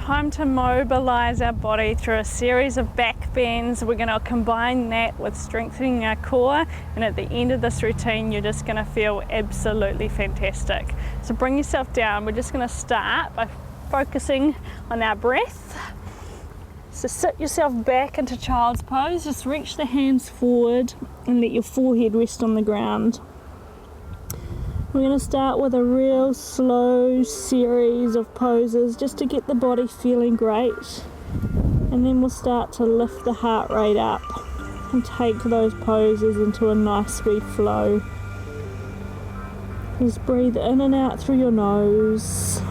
time to mobilize our body through a series of back bends. We're going to combine that with strengthening our core, and at the end of this routine you're just going to feel absolutely fantastic. So bring yourself down. We're just going to start by focusing on our breath. So sit yourself back into child's pose. Just reach the hands forward and let your forehead rest on the ground. We're going to start with a real slow series of poses just to get the body feeling great, and then we'll start to lift the heart rate up and take those poses into a nice sweet flow. Just breathe in and out through your nose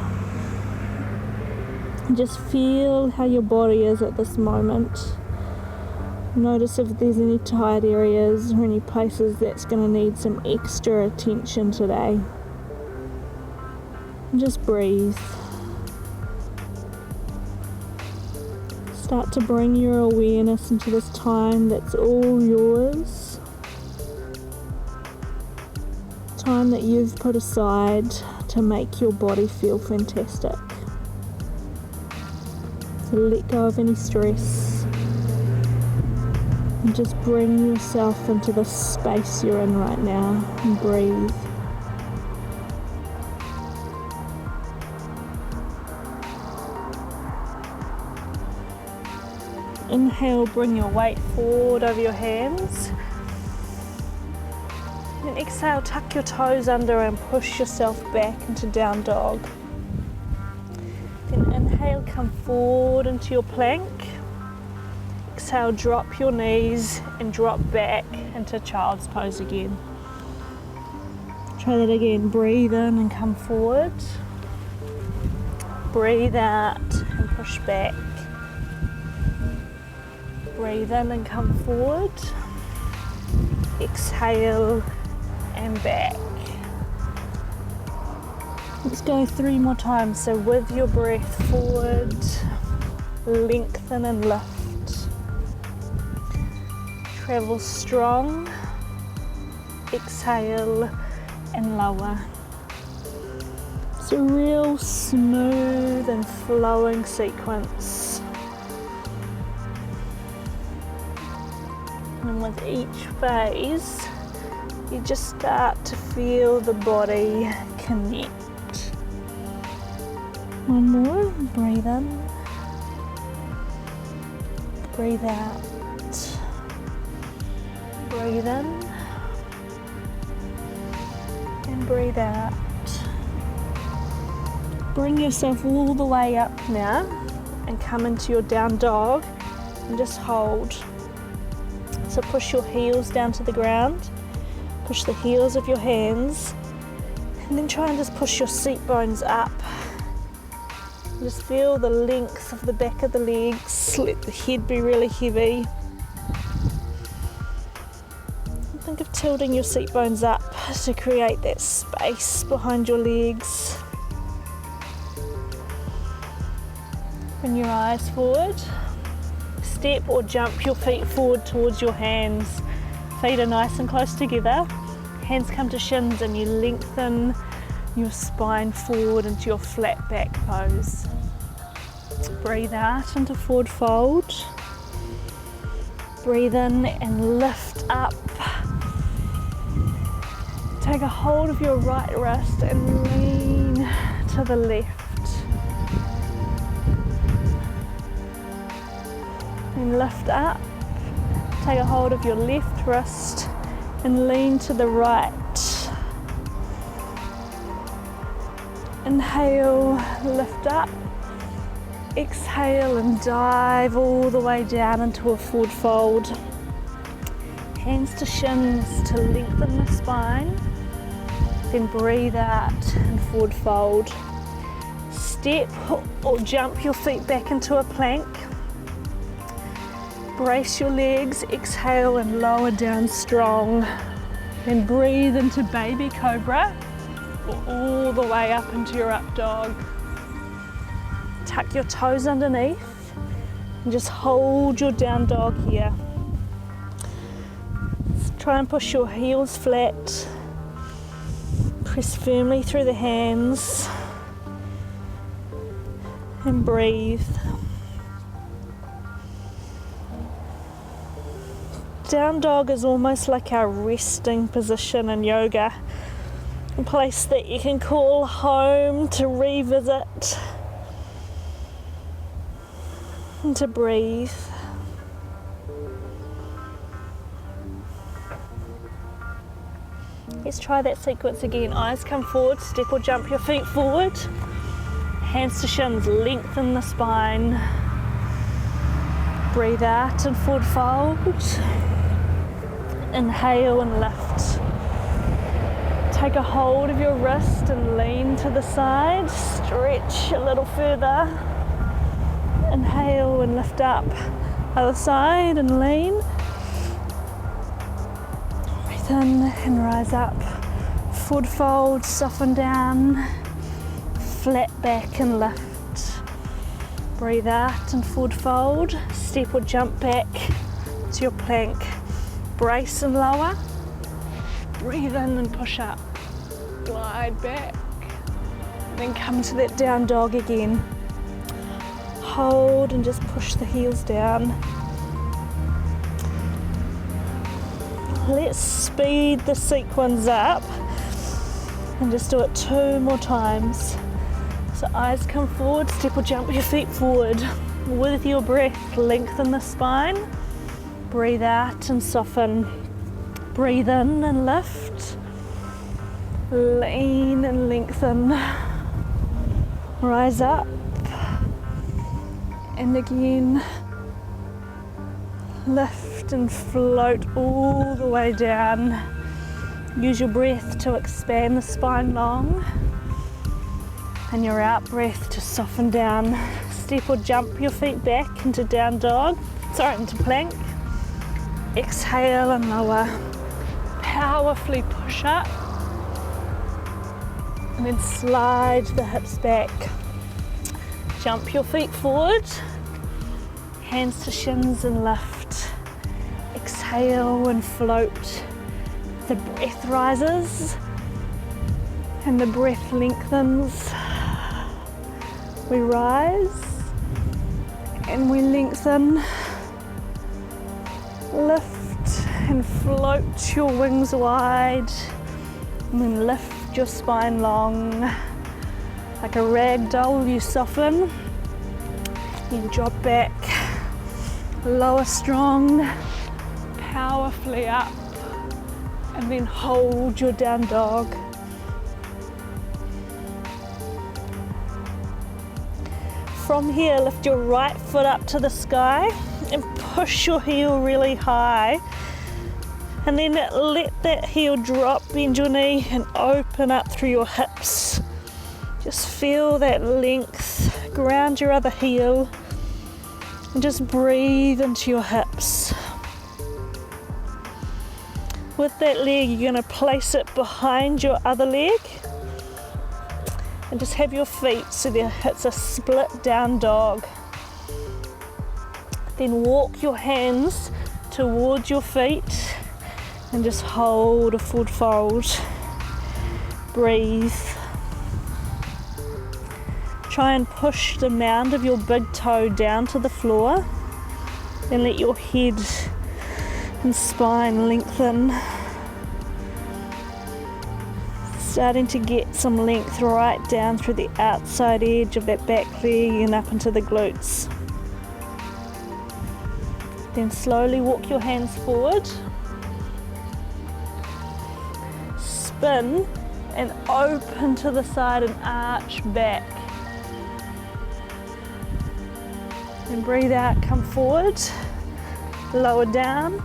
and just feel how your body is at this moment. Notice if there's any tight areas or any places that's going to need some extra attention today. And just breathe. Start to bring your awareness into this time that's all yours. Time that you've put aside to make your body feel fantastic. So let go of any stress. And just bring yourself into the space you're in right now and breathe. Inhale, bring your weight forward over your hands. And exhale, tuck your toes under and push yourself back into down dog. Then inhale, come forward into your plank. Exhale, drop your knees and drop back into child's pose again. Try that again. Breathe in and come forward. Breathe out and push back. Breathe in and come forward. Exhale and back. Let's go 3 more times. So with your breath, forward, lengthen and lift. Travel strong, exhale and lower. It's a real smooth and flowing sequence. And with each phase, you just start to feel the body connect. One more, breathe in, breathe out. Breathe in and breathe out. Bring yourself all the way up now and come into your down dog and just hold. So push your heels down to the ground, push the heels of your hands, and then try and just push your seat bones up. Just feel the length of the back of the legs, let the head be really heavy. Think of tilting your seat bones up to create that space behind your legs. Bring your eyes forward. Step or jump your feet forward towards your hands. Feet are nice and close together. Hands come to shins and you lengthen your spine forward into your flat back pose. Breathe out into forward fold. Breathe in and lift up. Take a hold of your right wrist and lean to the left. And lift up. Take a hold of your left wrist and lean to the right. Inhale, lift up. Exhale and dive all the way down into a forward fold. Hands to shins to lengthen the spine. Then breathe out and forward fold. Step or jump your feet back into a plank. Brace your legs, exhale and lower down strong. Then breathe into baby cobra or all the way up into your up dog. Tuck your toes underneath and just hold your down dog here. Try and push your heels flat. Press firmly through the hands and breathe. Down dog is almost like our resting position in yoga, a place that you can call home to revisit and to breathe. Let's try that sequence again. Eyes come forward, step or jump your feet forward. Hands to shins, lengthen the spine. Breathe out and forward fold. Inhale and lift. Take a hold of your wrist and lean to the side. Stretch a little further. Inhale and lift up. Other side and lean. Breathe in and rise up. Forward fold, soften down. Flat back and lift. Breathe out and forward fold. Step or jump back to your plank. Brace and lower. Breathe in and push up. Glide back. Then come to that down dog again. Hold and just push the heels down. Let's speed the sequence up and just do it 2 more times. So eyes come forward, step or jump your feet forward. With your breath, lengthen the spine. Breathe out and soften. Breathe in and lift. Lean and lengthen. Rise up. And again. Lift and float all the way down. Use your breath to expand the spine long. And your out breath to soften down. Step or jump your feet back into down dog. Into plank. Exhale and lower. Powerfully push up. And then slide the hips back. Jump your feet forward. Hands to shins and lift. Exhale and float. The breath rises and the breath lengthens. We rise and we lengthen. Lift and float your wings wide, and then lift your spine long. Like a rag doll, you soften, you drop back, lower strong, powerfully up, and then hold your down dog. From here, lift your right foot up to the sky and push your heel really high. And then let that heel drop, bend your knee and open up through your hips. Just feel that length. Ground your other heel and just breathe into your hips. With that leg, you're going to place it behind your other leg. And just have your feet so that it's a split down dog. Then walk your hands towards your feet and just hold a forward fold. Breathe. Try and push the mound of your big toe down to the floor. Then let your head and spine lengthen. Starting to get some length right down through the outside edge of that back leg and up into the glutes. Then slowly walk your hands forward. Spin and open to the side and arch back. And breathe out, come forward, lower down,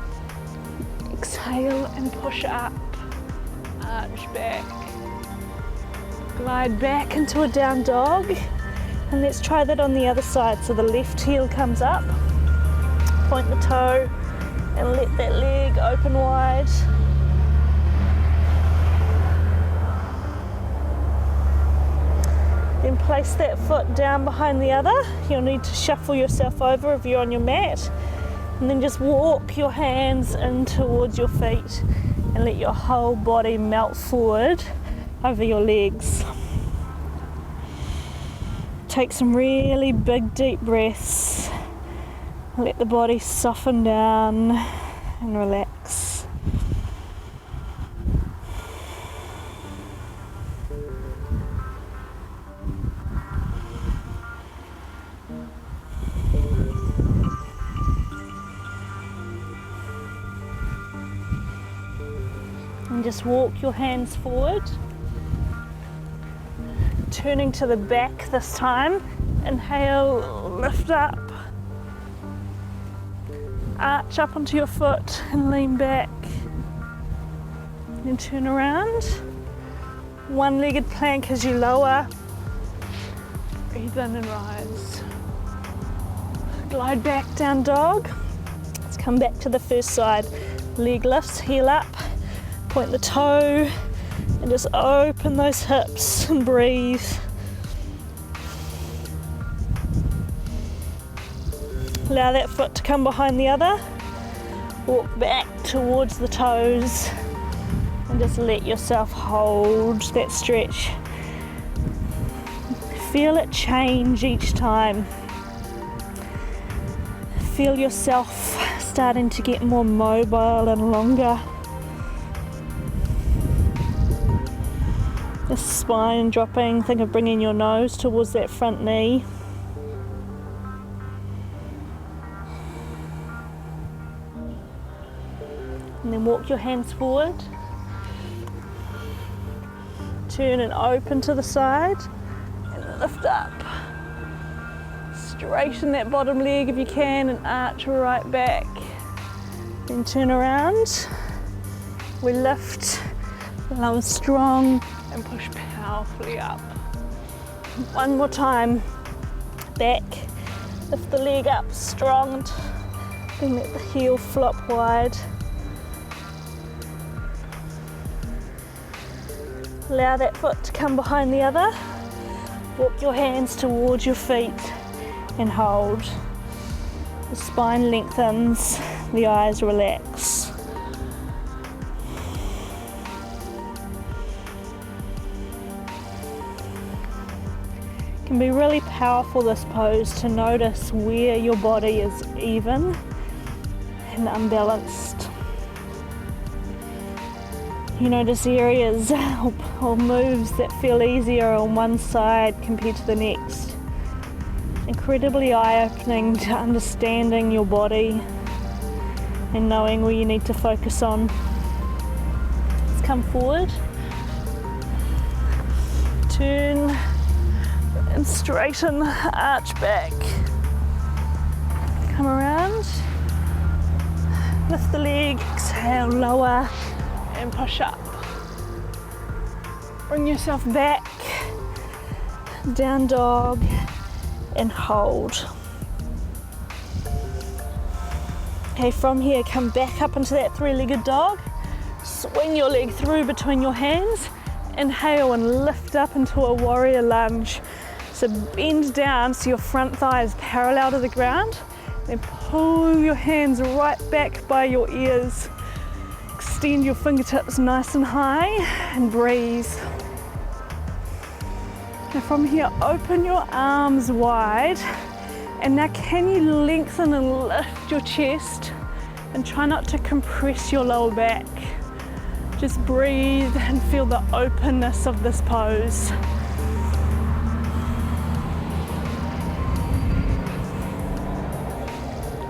exhale and push up, arch back. Glide back into a down dog, and let's try that on the other side. So the left heel comes up, point the toe and let that leg open wide. Then place that foot down behind the other. You'll need to shuffle yourself over if you're on your mat, and then just walk your hands in towards your feet and let your whole body melt forward over your legs. take some really big deep breaths. Let the body soften down and relax. And just walk your hands forward. Turning to the back this time. Inhale, lift up. Arch up onto your foot and lean back. Then turn around. One-legged plank as you lower. Breathe in and rise. Glide back, down dog. Let's come back to the first side. Leg lifts, heel up. Point the toe and just open those hips and breathe. Allow that foot to come behind the other. Walk back towards the toes and just let yourself hold that stretch. Feel it change each time. Feel yourself starting to get more mobile and longer. The spine dropping, think of bringing your nose towards that front knee. And then walk your hands forward. Turn and open to the side and lift up. Straighten that bottom leg if you can and arch right back. Then turn around. We lift, lower strong and push powerfully up. One more time. Back. Lift the leg up strong. Then let the heel flop wide. Allow that foot to come behind the other. Walk your hands towards your feet and hold. The spine lengthens, the eyes relax. It can be really powerful, this pose, to notice where your body is even and unbalanced. You notice areas or moves that feel easier on one side compared to the next. Incredibly eye-opening to understanding your body and knowing where you need to focus on. Let's come forward. Turn and straighten, arch back. Come around. Lift the leg, exhale, lower. And push up. Bring yourself back, down dog, and hold. Okay, from here, come back up into that three-legged dog. Swing your leg through between your hands. Inhale and lift up into a warrior lunge. So bend down so your front thigh is parallel to the ground. Then pull your hands right back by your ears. Extend your fingertips nice and high and breathe. Now from here, open your arms wide. And now can you lengthen and lift your chest and try not to compress your lower back. Just breathe and feel the openness of this pose.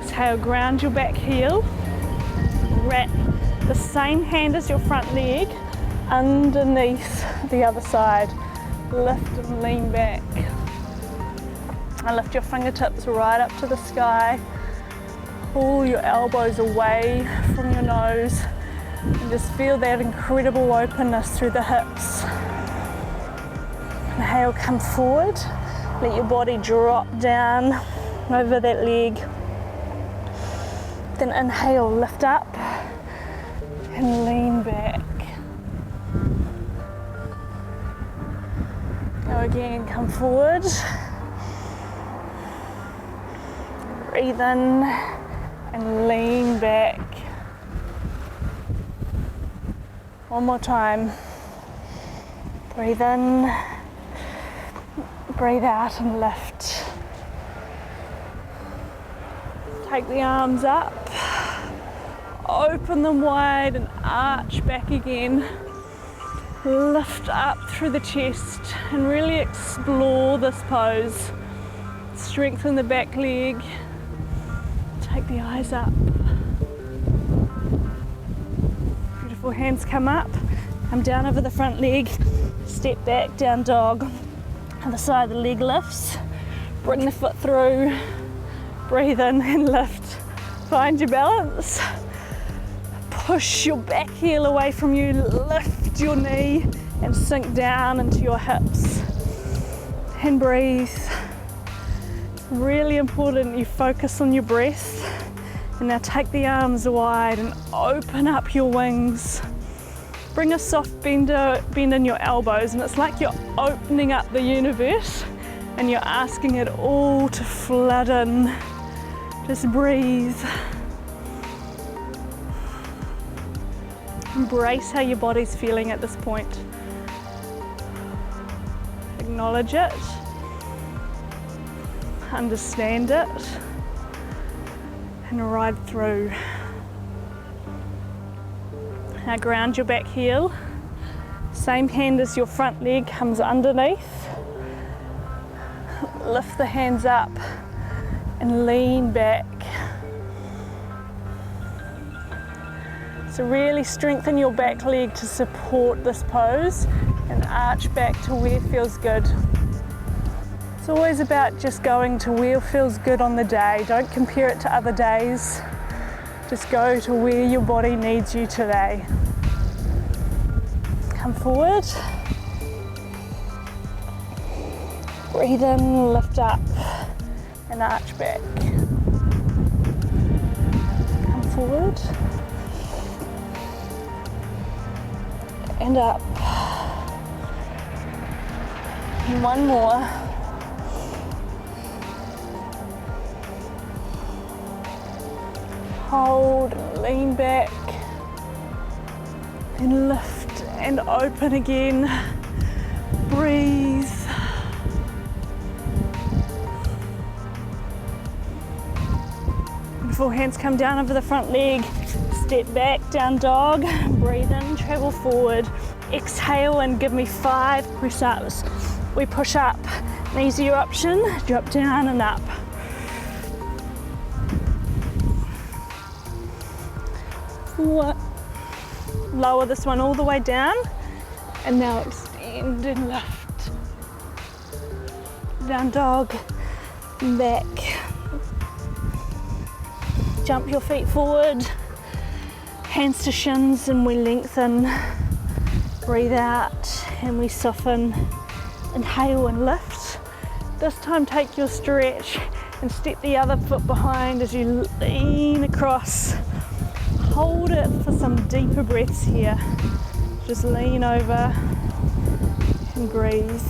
Exhale, ground your back heel. Wrap the same hand as your front leg underneath the other side. Lift and lean back. And lift your fingertips right up to the sky. Pull your elbows away from your nose and just feel that incredible openness through the hips. Inhale, come forward. Let your body drop down over that leg. Then inhale, lift up and lean back. Go again, come forward. Breathe in and lean back. One more time. Breathe in, Breathe out and lift. Take the arms up, open them wide and arch back again. Lift up through the chest and really explore this pose. Strengthen the back leg. Take the eyes up. Beautiful, hands come up. Come down over the front leg. Step back, down dog. Other side, the leg lifts. Bring the foot through. Breathe in and lift. Find your balance. Push your back heel away from you. Lift your knee and sink down into your hips. And breathe. Really important you focus on your breath. And now take the arms wide and open up your wings. Bring a soft bend in your elbows, and it's like you're opening up the universe and you're asking it all to flood in. Just breathe. Embrace how your body's feeling at this point. Acknowledge it. Understand it. And ride through. Now ground your back heel. Same hand as your front leg comes underneath. Lift the hands up and lean back. So really strengthen your back leg to support this pose and arch back to where feels good. It's always about just going to where feels good on the day. Don't compare it to other days. Just go to where your body needs you today. Come forward. Breathe in, lift up, and arch back. Come forward. And up. And one more. Hold and lean back. And lift and open again. Breathe. Beautiful, hands come down over the front leg. Step back, down dog. Breathe in, travel forward. Exhale and give me 5 press-ups. We push up. An easier option, drop down and up. 4. Lower this one all the way down. And now extend and lift. Down dog, back. Jump your feet forward. Hands to shins and we lengthen. Breathe out and we soften. Inhale and lift. This time take your stretch and step the other foot behind as you lean across. Hold it for some deeper breaths here. Just lean over and breathe.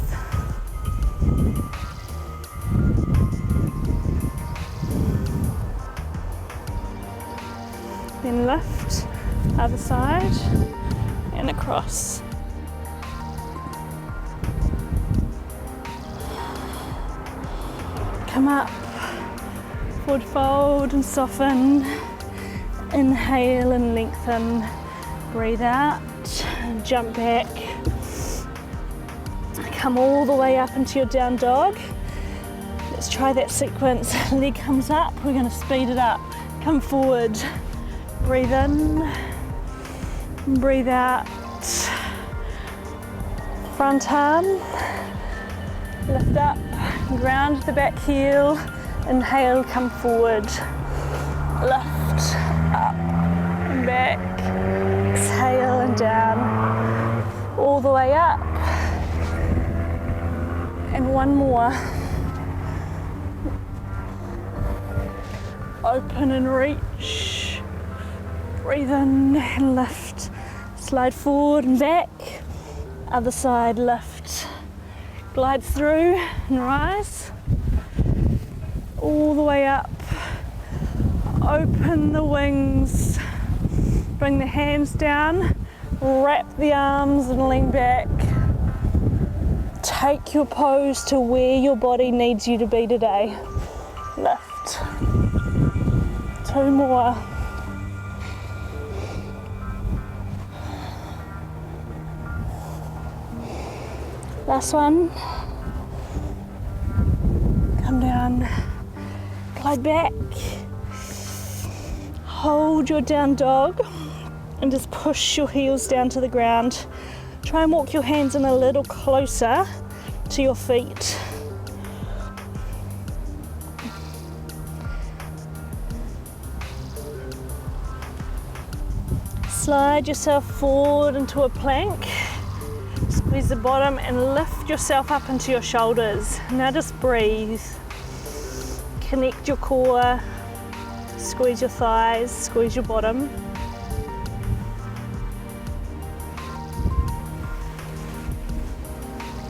Then lift, other side, and across. Come up, forward fold and soften. Inhale and lengthen. Breathe out, jump back. Come all the way up into your down dog. Let's try that sequence. Leg comes up, we're going to speed it up. Come forward. Breathe in, breathe out. Front arm, lift up, ground the back heel. Inhale, come forward. Lift, up, and back. Exhale and down. All the way up. And one more. Open and reach. Breathe in and lift. Slide forward and back. Other side, lift. Glide through and rise. All the way up. Open the wings. Bring the hands down. Wrap the arms and lean back. Take your pose to where your body needs you to be today. Lift. 2 more. Last one. Come down. Glide back. Hold your down dog and just push your heels down to the ground. Try and walk your hands in a little closer to your feet. Slide yourself forward into a plank. Squeeze the bottom and lift yourself up into your shoulders. Now just breathe. Connect your core. Squeeze your thighs, squeeze your bottom.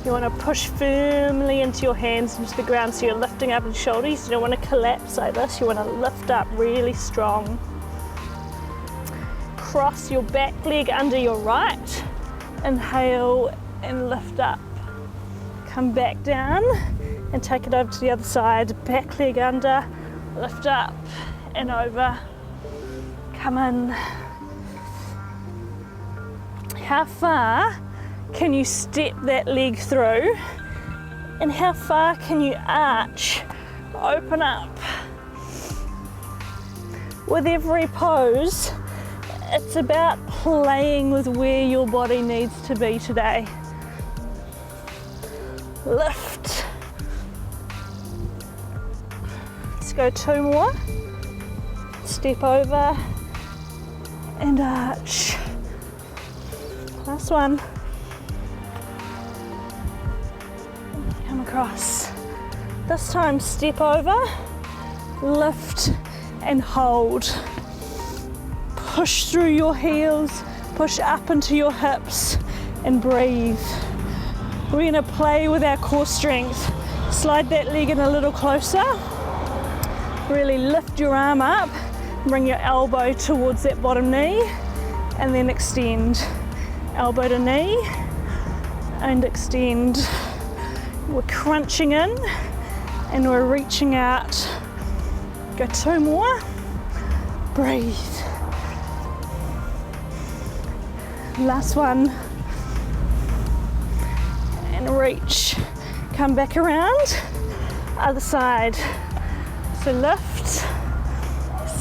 You want to push firmly into your hands into the ground so you're lifting up your shoulders. You don't want to collapse like this. You want to lift up really strong. Cross your back leg under your right. Inhale and lift up. Come back down and take it over to the other side. Back leg under, lift up and over. Come in. How far can you step that leg through? And how far can you arch, open up? With every pose, it's about playing with where your body needs to be today. Lift. Let's go 2 more. Step over and arch. Last one. Come across. This time step over, lift and hold. Push through your heels, push up into your hips and breathe. We're going to play with our core strength. Slide that leg in a little closer. Really lift your arm up, bring your elbow towards that bottom knee and then extend. Elbow to knee and extend. We're crunching in and we're reaching out. Go 2 more. Breathe. Last one. And reach. Come back around. Other side. So lift.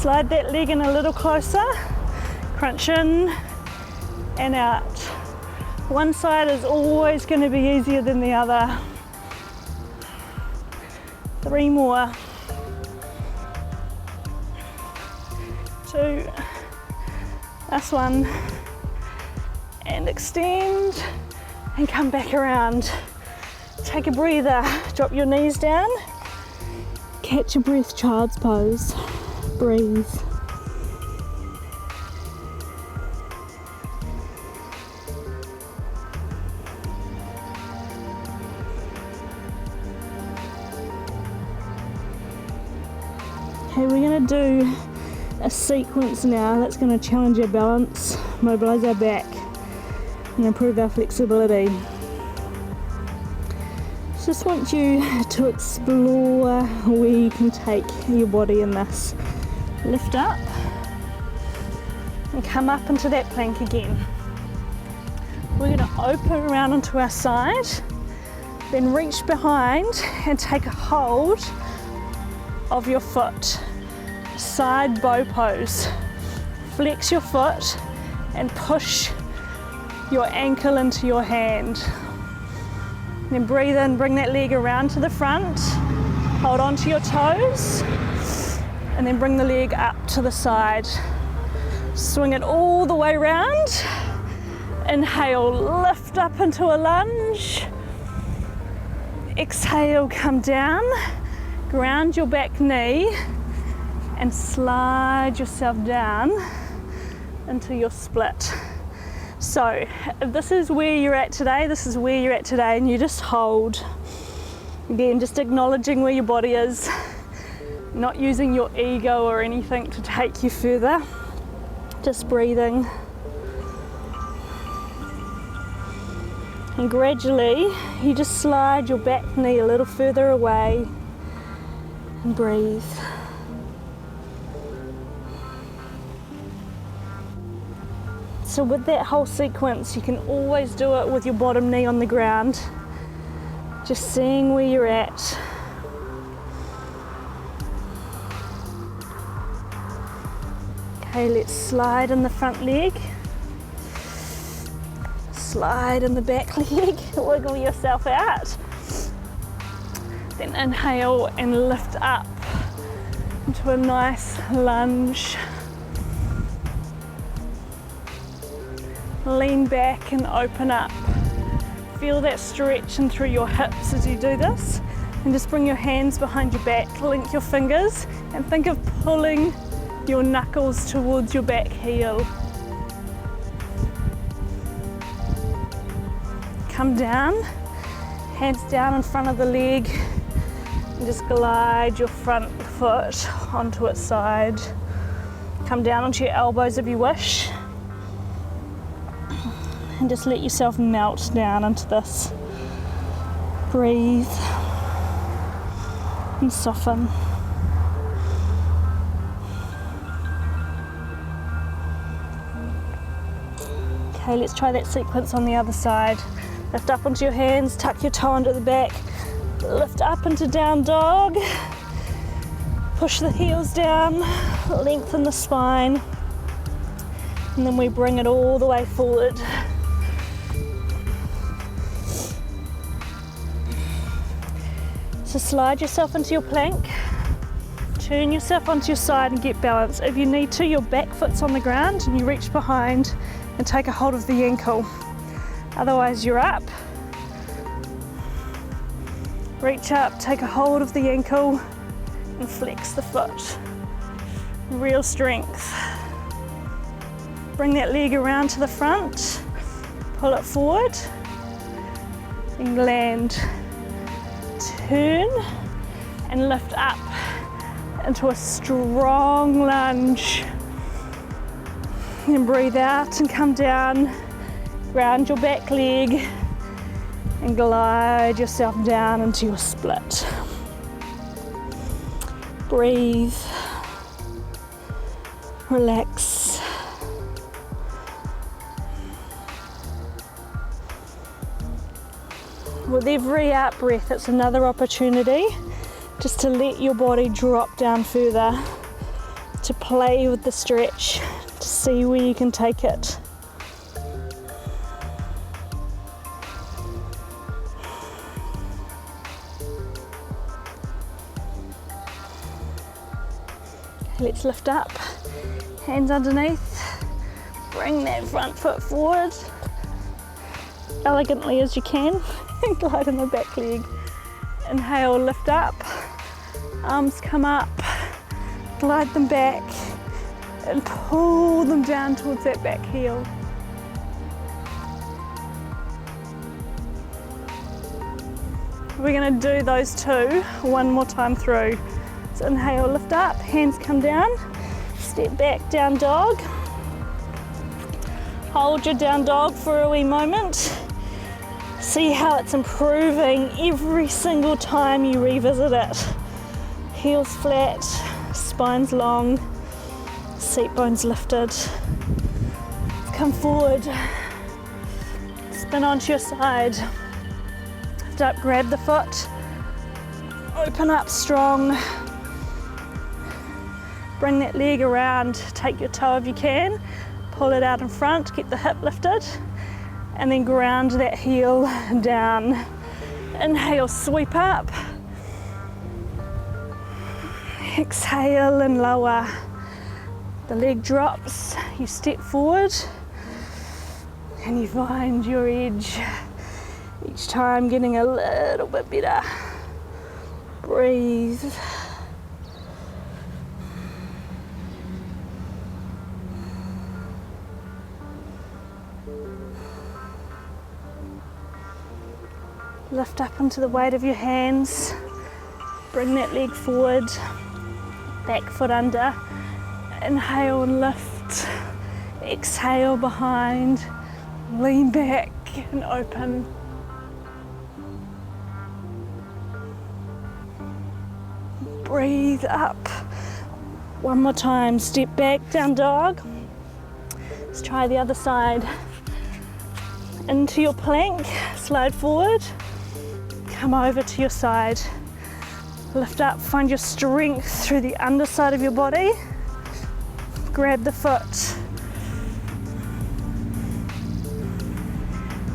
Slide that leg in a little closer. Crunch in and out. One side is always going to be easier than the other. 3 more. 2. Last one. And extend and come back around. Take a breather. Drop your knees down. Catch your breath, child's pose. Breathe. Okay, we're going to do a sequence now that's going to challenge our balance, mobilise our back and improve our flexibility. Just want you to explore where you can take your body in this. Lift up and come up into that plank again. We're going to open around onto our side, then reach behind and take a hold of your foot. Side bow pose. Flex your foot and push your ankle into your hand. Then breathe in, bring that leg around to the front. Hold on to your toes. And then bring the leg up to the side. Swing it all the way around. Inhale, lift up into a lunge. Exhale, come down. Ground your back knee and slide yourself down into your split. So if this is where you're at today, this is where you're at today, and you just hold. Again, just acknowledging where your body is, not using your ego or anything to take you further, just breathing. And gradually, you just slide your back knee a little further away and breathe. So with that whole sequence, you can always do it with your bottom knee on the ground, just seeing where you're at. Okay, let's slide in the front leg. Slide in the back leg, wiggle yourself out. Then inhale and lift up into a nice lunge. Lean back and open up. Feel that stretch in through your hips as you do this. And just bring your hands behind your back, link your fingers, and think of pulling your knuckles towards your back heel. Come down, hands down in front of the leg, and just glide your front foot onto its side. Come down onto your elbows if you wish, and just let yourself melt down into this. Breathe and soften. Okay, let's try that sequence on the other side. Lift up onto your hands, tuck your toe under the back, lift up into down dog, push the heels down, lengthen the spine, and then we bring it all the way forward. So slide yourself into your plank, turn yourself onto your side and get balance. If you need to, your back foot's on the ground and you reach behind and take a hold of the ankle. Otherwise you're up. Reach up, take a hold of the ankle and flex the foot. Real strength. Bring that leg around to the front, pull it forward and land. Turn and lift up into a strong lunge. And breathe out and come down. Ground your back leg and glide yourself down into your split. Breathe. Relax. With every out breath, it's another opportunity just to let your body drop down further, to play with the stretch, to see where you can take it. Let's lift up, hands underneath, bring that front foot forward, elegantly as you can, and glide in the back leg. Inhale, lift up, arms come up, glide them back, and pull them down towards that back heel. We're going to do those two one more time through. So inhale, lift up, hands come down, step back, down dog. Hold your down dog for a wee moment. See how it's improving every single time you revisit it. Heels flat, spine's long, seat bones lifted. Come forward, spin onto your side. Lift up, grab the foot, open up strong. Bring that leg around, take your toe if you can, pull it out in front, keep the hip lifted, and then ground that heel down. Inhale, sweep up. Exhale and lower. The leg drops, you step forward, and you find your edge. Each time getting a little bit better. Breathe. Lift up into the weight of your hands. Bring that leg forward, back foot under. Inhale and lift. Exhale behind. Lean back and open. breathe up. One more time, step back, down dog. Let's try the other side. Into your plank, slide forward, come over to your side. Lift up, find your strength through the underside of your body. Grab the foot.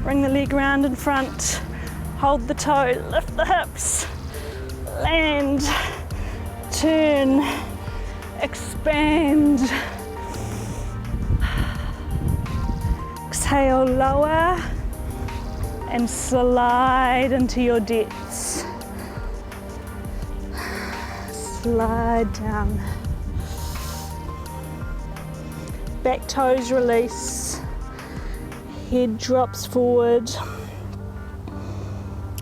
Bring the leg round in front. Hold the toe, lift the hips. Land, turn, expand. Exhale, lower and slide into your depths. Slide down. Back toes release. Head drops forward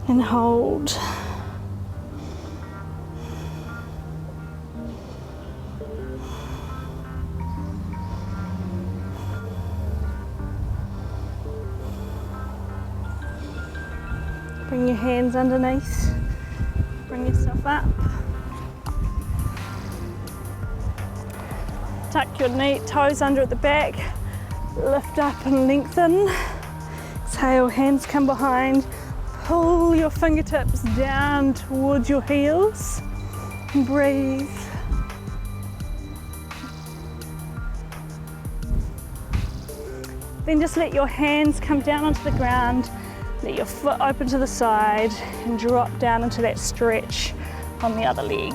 and hold. Bring your hands underneath, bring yourself up. Tuck your toes under at the back, lift up and lengthen. Exhale, hands come behind. Pull your fingertips down towards your heels and breathe. Then just let your hands come down onto the ground. Let your foot open to the side and drop down into that stretch on the other leg.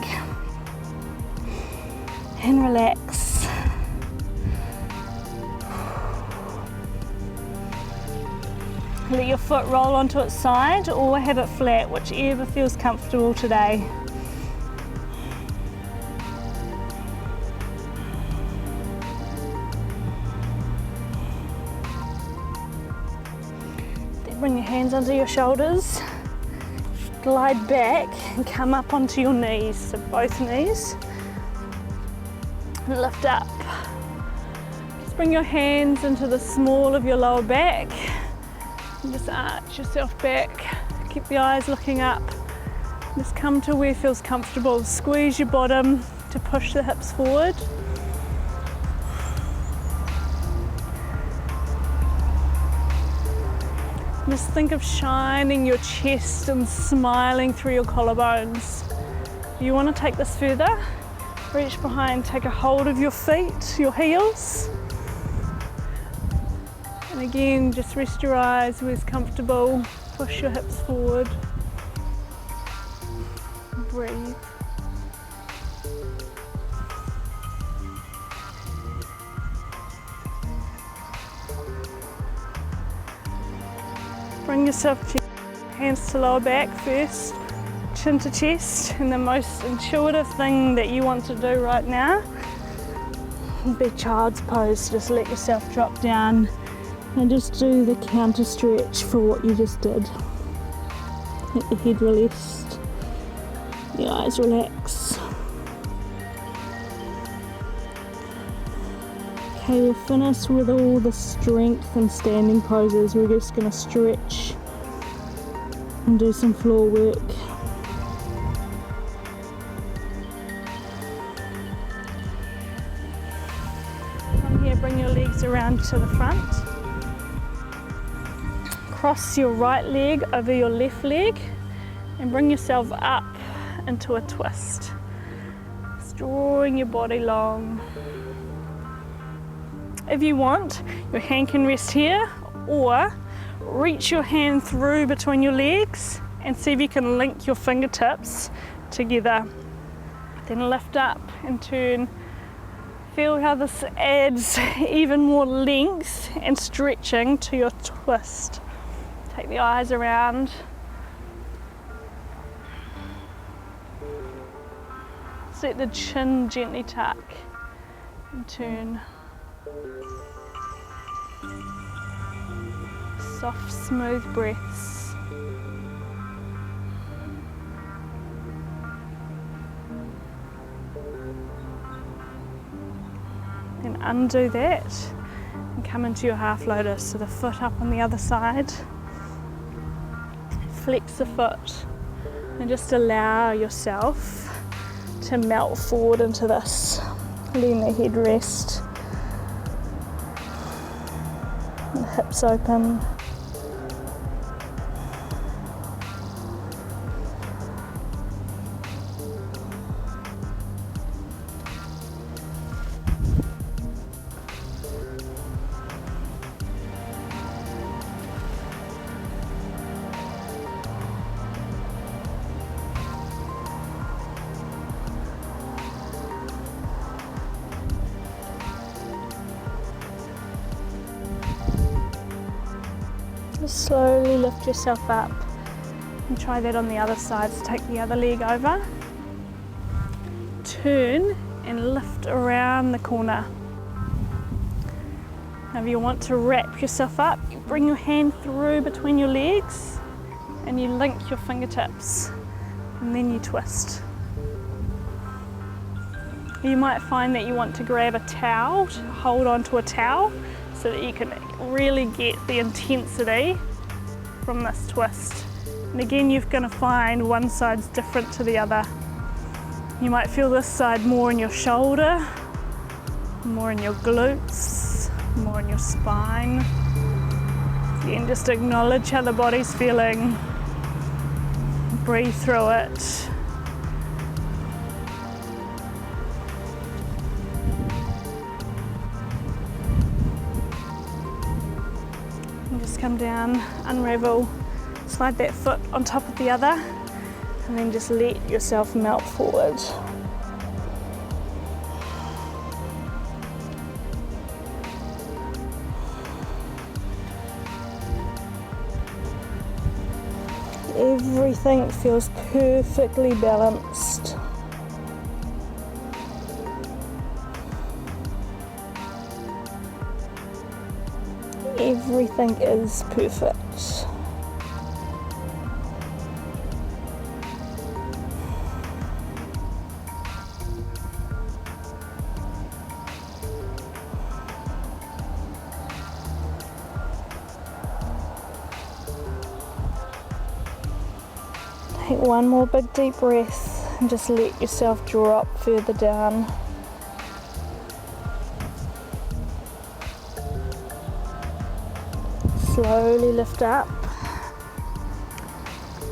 And relax. Let your foot roll onto its side or have it flat, whichever feels comfortable today. Bring your hands under your shoulders, glide back and come up onto your knees, so both knees. And lift up. Just bring your hands into the small of your lower back and just arch yourself back. Keep the eyes looking up. Just come to where feels comfortable. Squeeze your bottom to push the hips forward. Just think of shining your chest and smiling through your collarbones. If you want to take this further, reach behind, take a hold of your feet, your heels. And again, just rest your eyes where it's comfortable. Push your hips forward. Breathe. Bring yourself to hands to lower back first, chin to chest, and the most intuitive thing that you want to do right now would be child's pose. Just let yourself drop down and just do the counter stretch for what you just did. Let the head release, the eyes relax. Okay, we're finished with all the strength and standing poses. We're just going to stretch and do some floor work. From here, bring your legs around to the front. Cross your right leg over your left leg and bring yourself up into a twist. Just drawing your body long. If you want, your hand can rest here, or reach your hand through between your legs and see if you can link your fingertips together. Then lift up and turn. Feel how this adds even more length and stretching to your twist. Take the eyes around. Let the chin gently tuck and turn. Soft, smooth breaths. Then undo that and come into your half lotus. So the foot up on the other side. Flex the foot and just allow yourself to melt forward into this, letting the head rest, the hips open. Just slowly lift yourself up and try that on the other side. So take the other leg over, turn and lift around the corner. Now if you want to wrap yourself up, you bring your hand through between your legs and you link your fingertips and then you twist. You might find that you want to grab a towel, to hold onto a towel, so that you can really get the intensity from this twist. And again, you're going to find one side's different to the other. You might feel this side more in your shoulder, more in your glutes, more in your spine. Again, just acknowledge how the body's feeling. Breathe through it. Come down, unravel, slide that foot on top of the other, and then just let yourself melt forward. Everything feels perfectly balanced. Everything is perfect. Take one more big deep breath and just let yourself drop further down. Slowly lift up,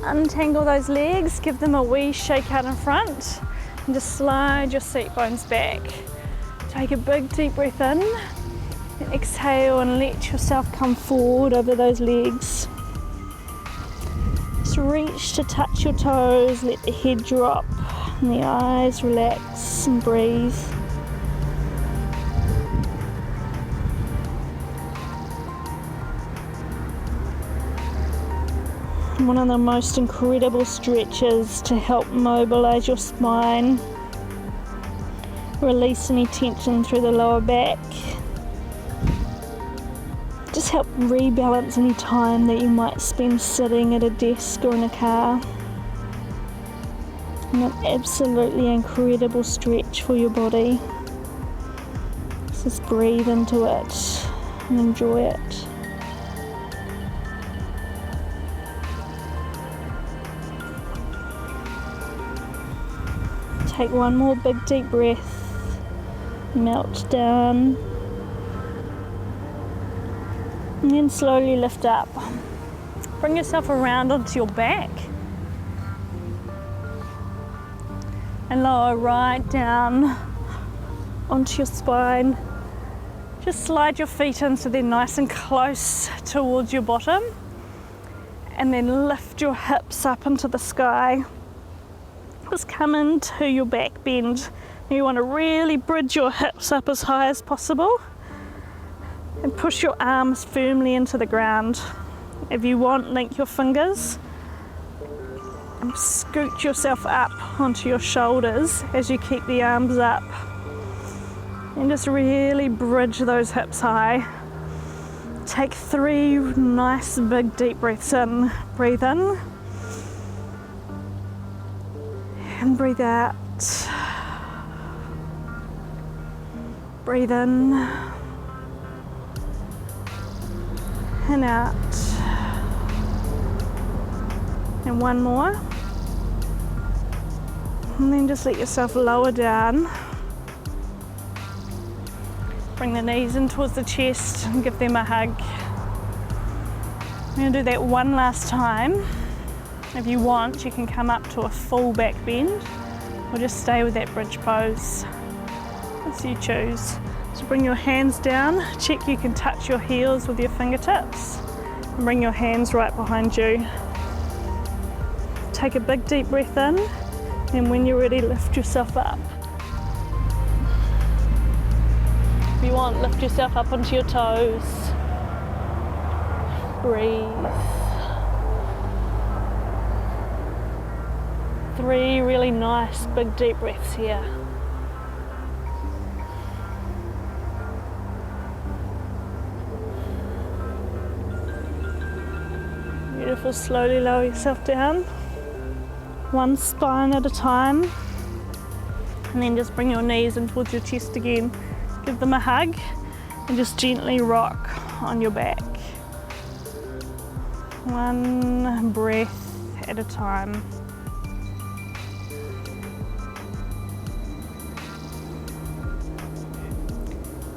untangle those legs, give them a wee shake out in front and just slide your seat bones back. Take a big deep breath in and exhale and let yourself come forward over those legs. Just reach to touch your toes, let the head drop and the eyes relax and breathe. One of the most incredible stretches to help mobilize your spine, release any tension through the lower back, just help rebalance any time that you might spend sitting at a desk or in a car. And an absolutely incredible stretch for your body. Just breathe into it and enjoy it. Take one more big deep breath, melt down, and then slowly lift up. Bring yourself around onto your back and lower right down onto your spine. Just slide your feet in so they're nice and close towards your bottom, and then lift your hips up into the sky. Just come into your back bend. You want to really bridge your hips up as high as possible and push your arms firmly into the ground. If you want, link your fingers and scoot yourself up onto your shoulders as you keep the arms up. And just really bridge those hips high. Take 3 nice big deep breaths in. Breathe in. And breathe out. Breathe in and out. And one more. And then just let yourself lower down. Bring the knees in towards the chest and give them a hug. We're going to do that one last time. If you want, you can come up to a full back bend or just stay with that bridge pose, as you choose. So bring your hands down, check you can touch your heels with your fingertips, and bring your hands right behind you. Take a big deep breath in, and when you're ready, lift yourself up. If you want, lift yourself up onto your toes. Breathe. 3 really nice big deep breaths here. Beautiful, slowly lower yourself down. One spine at a time. And then just bring your knees in towards your chest again. Give them a hug and just gently rock on your back. One breath at a time.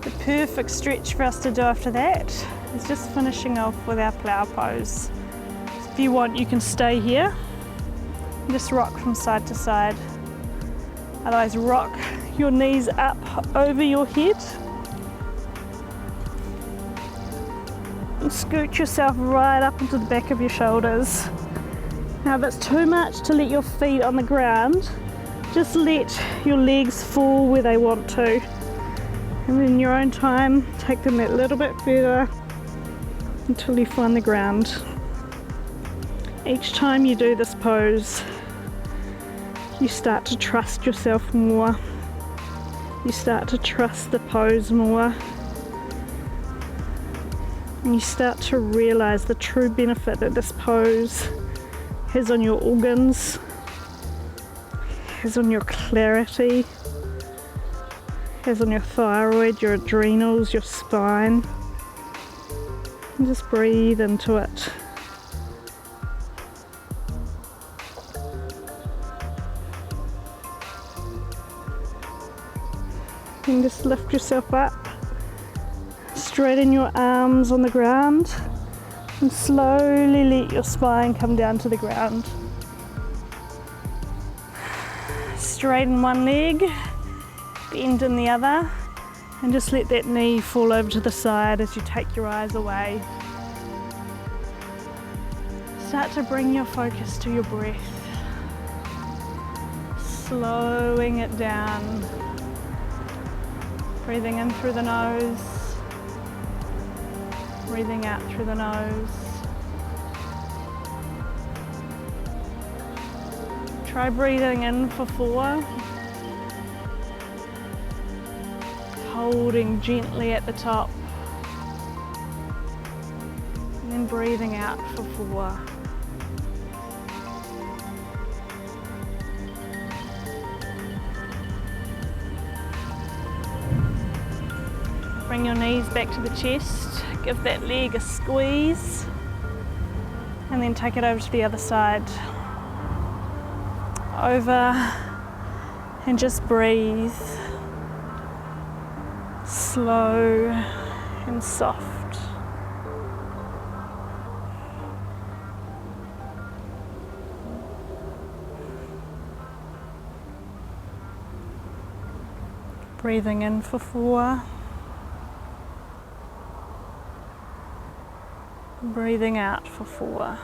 The perfect stretch for us to do after that is just finishing off with our flower pose. If you want, you can stay here and just rock from side to side. Otherwise, rock your knees up over your head and scoot yourself right up into the back of your shoulders. Now, if it's too much to let your feet on the ground, just let your legs fall where they want to. And in your own time, take them that little bit further until you find the ground. Each time you do this pose, you start to trust yourself more. You start to trust the pose more. And you start to realize the true benefit that this pose has on your organs, has on your clarity, has on your thyroid, your adrenals, your spine. And just breathe into it. And just lift yourself up, straighten your arms on the ground, and slowly let your spine come down to the ground. Straighten one leg, bend in the other, and just let that knee fall over to the side as you take your eyes away. Start to bring your focus to your breath, slowing it down. Breathing in through the nose, breathing out through the nose. Try breathing in for 4, holding gently at the top, and then breathing out for 4. Bring your knees back to the chest, give that leg a squeeze, and then take it over to the other side. Over, and just breathe. Slow and soft. Breathing in for 4. Breathing out for 4.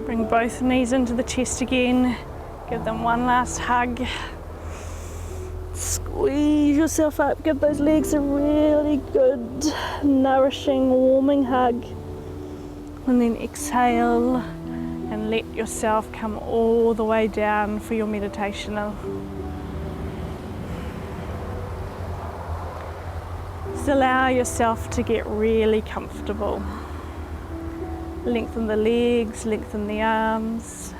Bring both knees into the chest again. Give them one last hug. Squeeze yourself up. Give those legs a really good, nourishing, warming hug. And then exhale. And let yourself come all the way down for your meditation. Just allow yourself to get really comfortable. Lengthen the legs, lengthen the arms,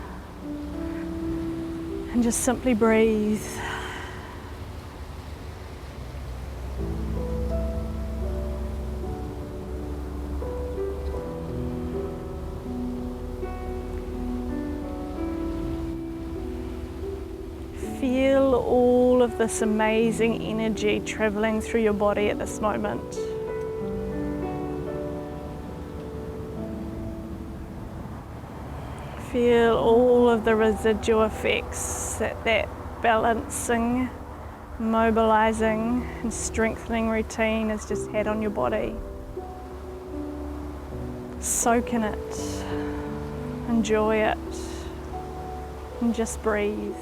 and just simply breathe. of this amazing energy traveling through your body at this moment. Feel all of the residual effects that balancing, mobilizing and strengthening routine has just had on your body. Soak in it, enjoy it, and just breathe.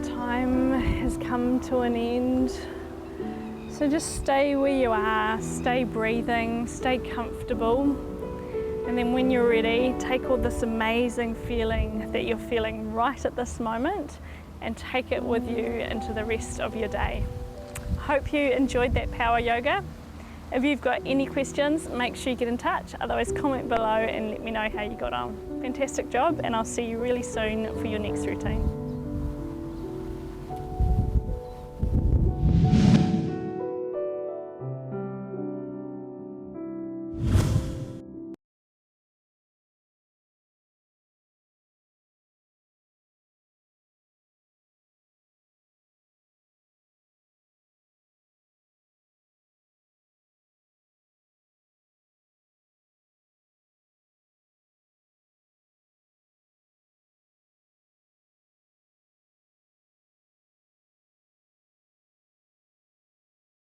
Time has come to an end, so just stay where you are, stay breathing, stay comfortable, and then when you're ready, take all this amazing feeling that you're feeling right at this moment and take it with you into the rest of your day. Hope you enjoyed that power yoga. If you've got any questions, make sure you get in touch, otherwise comment below and let me know how you got on. Fantastic job, and I'll see you really soon for your next routine.